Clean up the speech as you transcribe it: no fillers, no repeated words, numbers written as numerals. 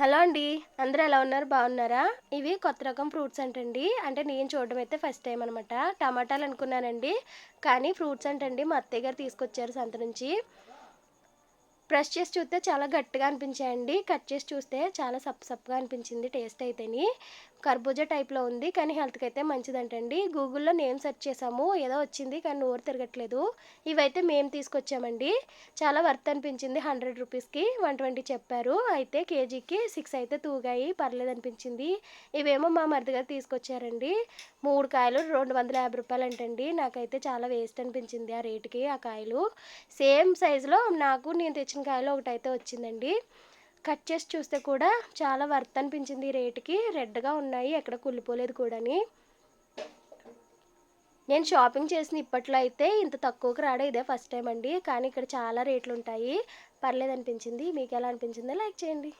Hello అండి. అందరూ ఎలా ఉన్నారు? బాగున్నారా? ఇవి కొత్త రకం ఫ్రూట్స్ అంటండి. అంటే నేను చూడడం అయితే ఫస్ట్ టైమ్ అనమాట. టమాటాలు అనుకున్నానండి. కానీ ఫ్రూట్స్ అంటండి మా అత్తయ్య గారు తీసుకొచ్చారు సంత నుంచి. ప్రెస్ చేసి చూస్తే చాలా గట్టిగా అనిపించాయండి. కట్ చేసి చూస్తే చాలా సప్పగా అనిపించింది టేస్ట్ అయితేని. కర్బూజా టైప్‌లో ఉంది. కానీ హెల్త్‌కి అయితే మంచిదంటండి. గూగుల్‌లో నేమ్ సెర్చ్ చేసాము. ఏదో వచ్చింది కానీ నోరు తిరగట్లేదు. ఇవైతే మేము తీసుకొచ్చామండి. చాలా వర్త్ అనిపించింది. రూ. 100కి 120 చెప్పారు. అయితే కేజీకి 6 అయితే తూగాయి. పర్లేదనిపించింది. ఇవేమో మా మరిది గారు తీసుకొచ్చారండి. 3 కాయలు రూ. 250 అంటండి. నాకైతే చాలా వేస్ట్ అనిపించింది ఆ రేట్‌కి ఆ కాయలు. సేమ్ సైజులో నేను తెచ్చిన కాయలో ఒకటైతే వచ్చిందండి. కట్ చేసి చూస్తే కూడా చాలా వర్త్ అనిపించింది ఈ రేట్‌కి. రెడ్‌గా ఉన్నాయి. ఎక్కడ కుళ్ళిపోలేదు కూడాని. నేను షాపింగ్ చేసిన ఇప్పట్లో అయితే ఇంత తక్కువకి రావడం ఇదే ఫస్ట్ టైమ్ అండి. కానీ ఇక్కడ చాలా రేట్లుంటాయి. పర్లేదనిపించింది. మీకెలా అనిపించిందో లైక్ చేయండి.